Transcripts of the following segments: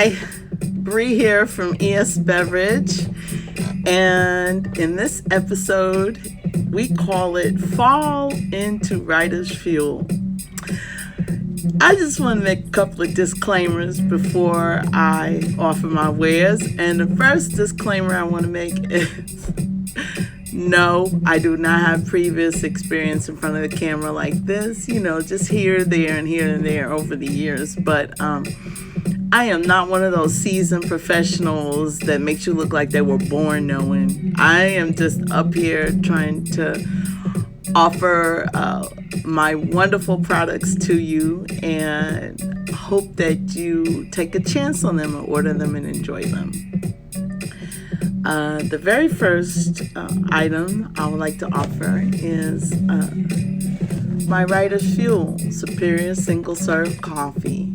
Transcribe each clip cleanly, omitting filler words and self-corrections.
Hi, Bree here from ES Beverage, and in this episode, we call it Fall into Writer's Fuel. I just want to make a couple of disclaimers before I offer my wares, and the first disclaimer I want to make is no, I do not have previous experience in front of the camera like this, just here, there, and here and there over the years, but I am not one of those seasoned professionals that makes you look like they were born knowing. I am just up here trying to offer my wonderful products to you and hope that you take a chance on them or order them and enjoy them. The very first item I would like to offer is my Writer's Fuel Superior Single Serve Coffee.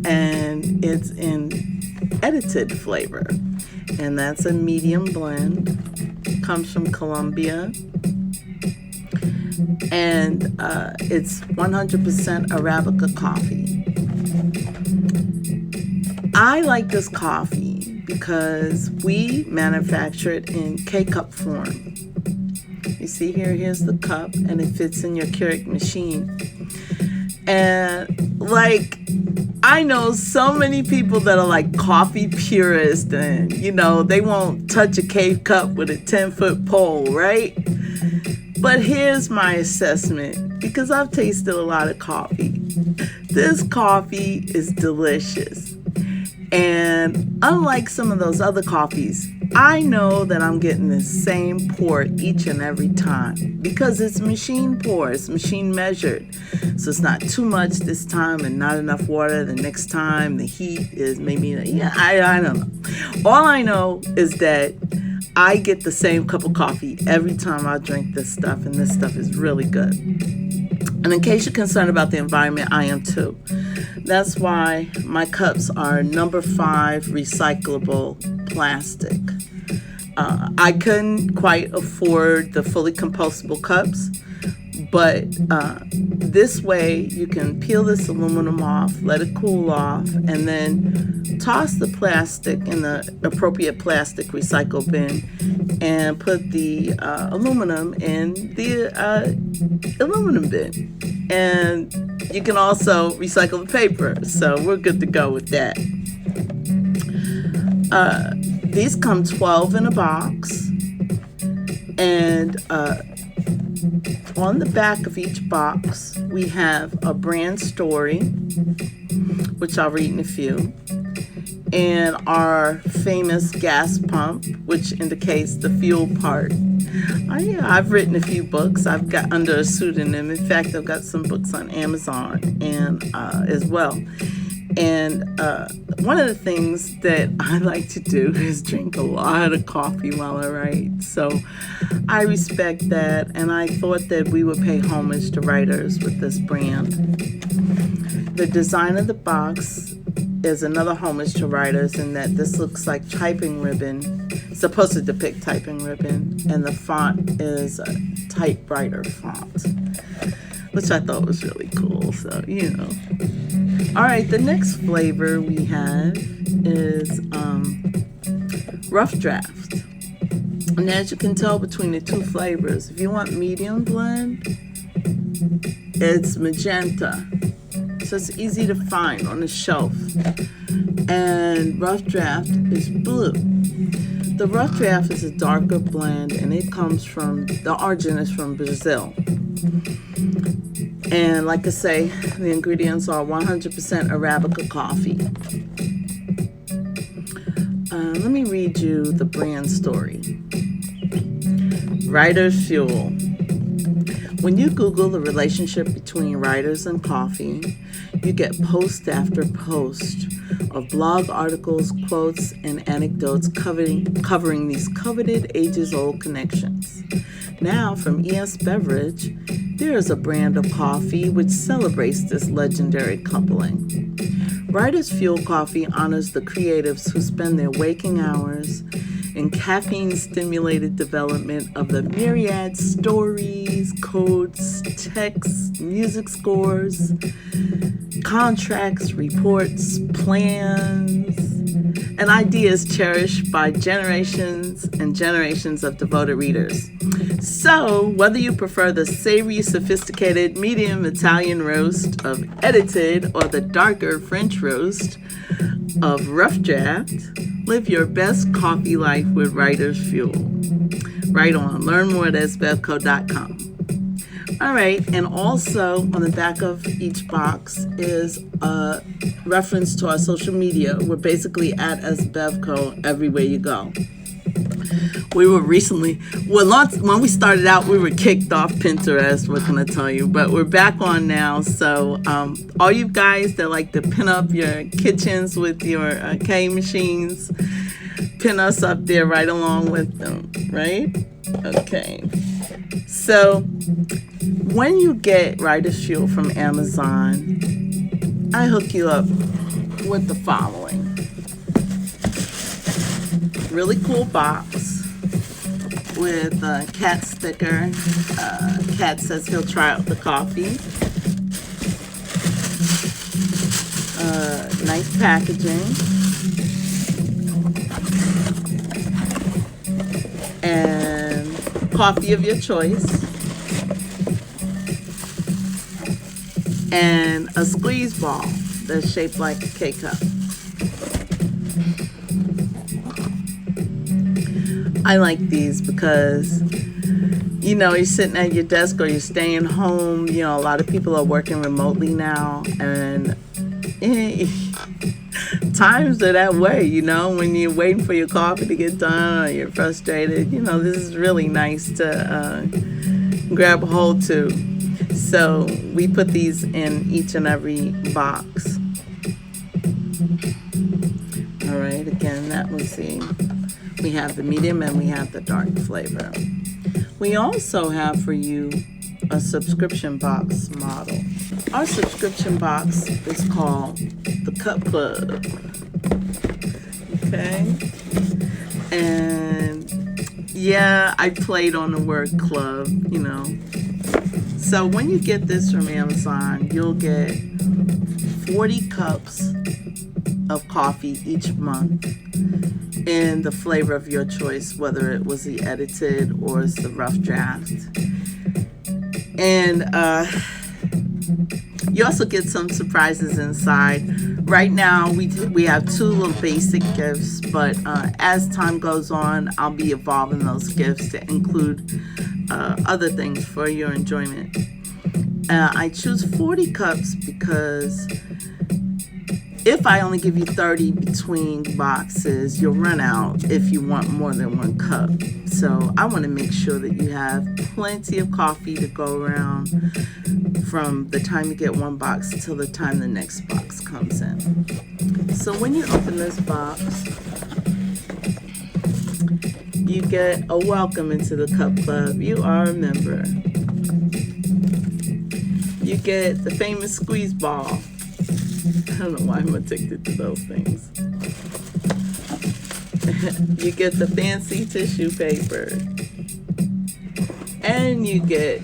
And it's in edited flavor, and that's a medium blend. Comes from Colombia, and it's 100% Arabica coffee. I like this coffee because we manufacture it in K-cup form. You see here's the cup, and it fits in your Keurig machine. And I know so many people that are like coffee purists and, they won't touch a K-cup with a 10-foot pole, right? But here's my assessment, because I've tasted a lot of coffee. This coffee is delicious. And unlike some of those other coffees, I know that I'm getting the same pour each and every time because it's machine pour, it's machine measured. So it's not too much this time and not enough water the next time. The heat is maybe, I don't know. All I know is that I get the same cup of coffee every time I drink this stuff, and this stuff is really good. And in case you're concerned about the environment, I am too. That's why my cups are number 5 recyclable plastic. I couldn't quite afford the fully compostable cups, but this way you can peel this aluminum off, let it cool off, and then toss the plastic in the appropriate plastic recycle bin and put the aluminum in the aluminum bin. And you can also recycle the paper, so we're good to go with that. These come 12 in a box, and on the back of each box we have a brand story, which I'll read in a few, and our famous gas pump, which indicates the fuel part. I've written a few books. I've got under a pseudonym. In fact, I've got some books on Amazon and as well. And one of the things that I like to do is drink a lot of coffee while I write. So I respect that, and I thought that we would pay homage to writers with this brand. The design of the box is another homage to writers in that this looks like typing ribbon. It's supposed to depict typing ribbon, and the font is a typewriter font, which I thought was really cool. So, All right, the next flavor we have is Rough Draft. And as you can tell between the two flavors, if you want medium blend, it's magenta. So it's easy to find on the shelf. And Rough Draft is blue. The Rough Draft is a darker blend, and it comes from, the origin is from Brazil. And like I say, the ingredients are 100% Arabica coffee. Let me read you the brand story. Writer's Fuel. When you Google the relationship between writers and coffee, you get post after post of blog articles, quotes, and anecdotes covering these coveted ages-old connections. Now, from ES Beverage, there is a brand of coffee which celebrates this legendary coupling. Writer's Fuel Coffee honors the creatives who spend their waking hours in caffeine-stimulated development of the myriad stories, codes, texts, music scores, contracts, reports, plans, and ideas cherished by generations and generations of devoted readers. So, whether you prefer the savory, sophisticated, medium Italian roast of Edited or the darker French roast of Rough Draft, live your best coffee life with Writer's Fuel. Right on. Learn more at sbevco.com. All right, and also on the back of each box is a reference to our social media. We're basically at SBevco everywhere you go. We were recently, when we started out, we were kicked off Pinterest, what can I tell you? But we're back on now, so all you guys that like to pin up your kitchens with your K machines, pin us up there right along with them, right? Okay. So when you get Writer's Fuel from Amazon, I hook you up with the following. Really cool box with a cat sticker. Cat says he'll try out the coffee. Nice packaging. And coffee of your choice. And a squeeze ball that's shaped like a K-cup. I like these because, you know, you're sitting at your desk or you're staying home. You know, a lot of people are working remotely now, and times are that way, you know, when you're waiting for your coffee to get done or you're frustrated. You know, this is really nice to grab a hold to. So we put these in each and every box. All right, again, that was we have the medium and we have the dark flavor. We also have for you a subscription box model. Our subscription box is called the Cup Club. Okay? And yeah, I played on the word club, you know. So when you get this from Amazon, you'll get 40 cups of coffee each month in the flavor of your choice, whether it was the Edited or it's the Rough Draft. And you also get some surprises inside. Right now, we have 2 little basic gifts, but as time goes on, I'll be evolving those gifts to include other things for your enjoyment. I choose 40 cups because if I only give you 30 between boxes, you'll run out if you want more than 1 cup. So I want to make sure that you have plenty of coffee to go around from the time you get 1 box till the time the next box comes in. So when you open this box, you get a welcome into the Cup Club. You are a member. You get the famous squeeze ball. I don't know why I'm addicted to those things. You get the fancy tissue paper. And you get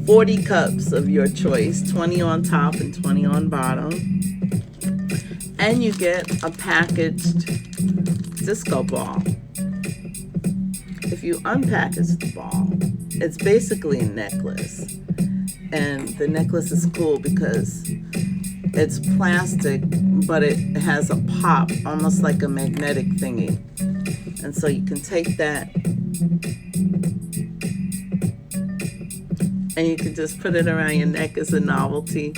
40 cups of your choice, 20 on top and 20 on bottom. And you get a packaged disco ball. If you unpackage the ball, it's basically a necklace. And the necklace is cool because it's plastic, but it has a pop, almost like a magnetic thingy. And so you can take that and you can just put it around your neck as a novelty.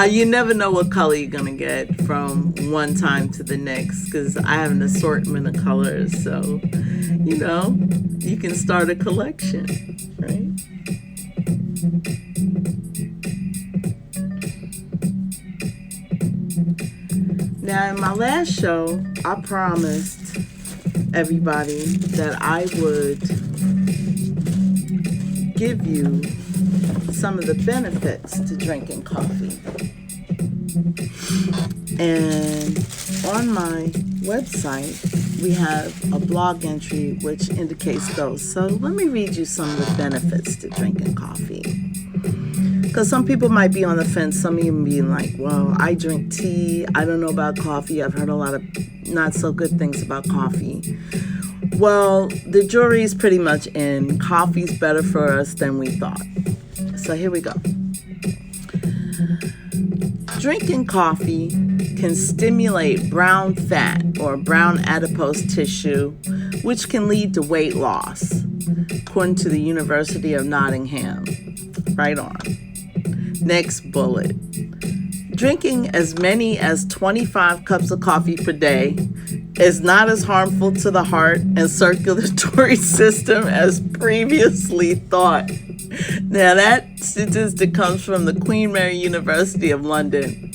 You never know what color you're going to get from one time to the next, because I have an assortment of colors. So, you know, you can start a collection, right? Now, in my last show, I promised everybody that I would give you some of the benefits to drinking coffee. And on my website, we have a blog entry which indicates those. So let me read you some of the benefits to drinking coffee. Because some people might be on the fence, some of you being like, well, I drink tea, I don't know about coffee, I've heard a lot of not so good things about coffee. Well, the jury's pretty much in. Coffee's better for us than we thought. So here we go. Drinking coffee can stimulate brown fat or brown adipose tissue, which can lead to weight loss, according to the University of Nottingham. Right on. Next bullet. Drinking as many as 25 cups of coffee per day is not as harmful to the heart and circulatory system as previously thought. Now that statistic comes from the Queen Mary University of London.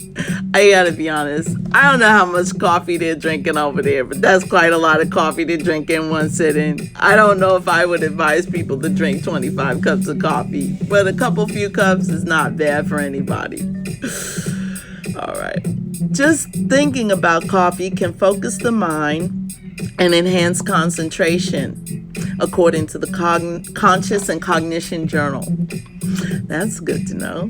I gotta be honest, I don't know how much coffee they're drinking over there, but that's quite a lot of coffee to drink in one sitting. I don't know if I would advise people to drink 25 cups of coffee, but a few cups is not bad for anybody. All right. Just thinking about coffee can focus the mind and enhance concentration, according to the Conscious and Cognition Journal. That's good to know.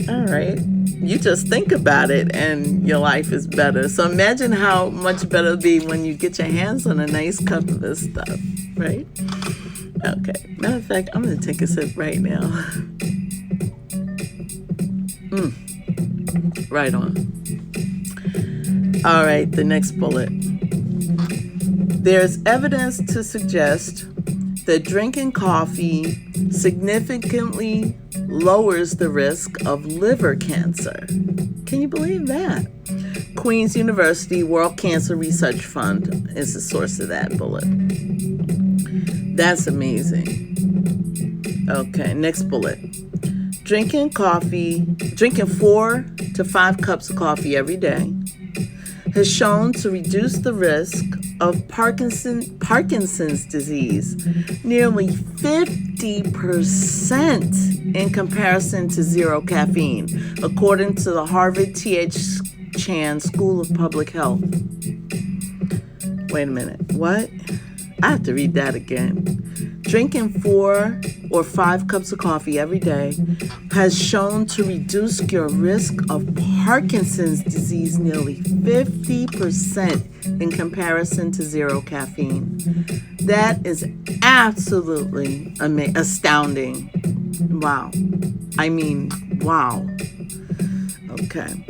All right. You just think about it and your life is better. So imagine how much better it'll be when you get your hands on a nice cup of this stuff, right? Okay. Matter of fact, I'm going to take a sip right now. Right on. All right, the next bullet. There's evidence to suggest that drinking coffee significantly lowers the risk of liver cancer. Can you believe that? Queen's University World Cancer Research Fund is the source of that bullet. That's amazing. Okay, next bullet. Drinking 4 to 5 cups of coffee every day has shown to reduce the risk of Parkinson's disease nearly 50% in comparison to zero caffeine, according to the Harvard T.H. Chan School of Public Health. Wait a minute, what? I have to read that again. Drinking 4 or 5 cups of coffee every day has shown to reduce your risk of Parkinson's disease nearly 50% in comparison to zero caffeine. That is absolutely astounding. Wow. I mean, wow. Okay.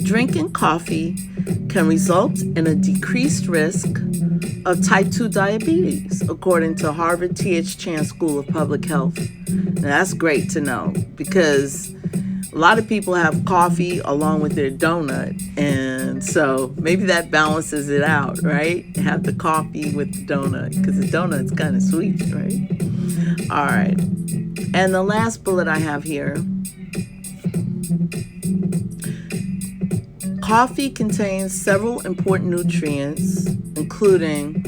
Drinking coffee can result in a decreased risk of type 2 diabetes, according to Harvard T.H. Chan School of Public Health. Now, that's great to know because a lot of people have coffee along with their donut, and so maybe that balances it out, right? Have the coffee with the donut because the donut's kind of sweet, right? All right. And the last bullet I have here. Coffee contains several important nutrients, including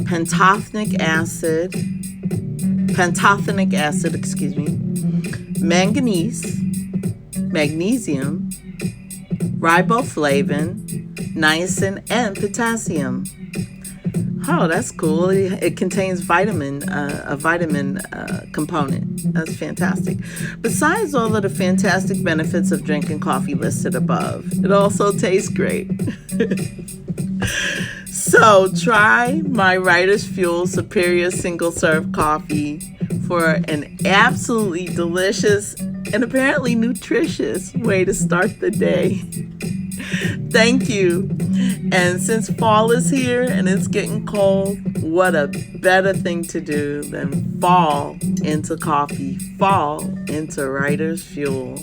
pantothenic acid, manganese, magnesium, riboflavin, niacin, and potassium. Oh, that's cool. It contains a vitamin component. That's fantastic. Besides all of the fantastic benefits of drinking coffee listed above, it also tastes great. So try my Writer's Fuel Superior Single Serve Coffee for an absolutely delicious and apparently nutritious way to start the day. Thank you. And since fall is here and it's getting cold, what a better thing to do than fall into coffee, fall into Writer's Fuel.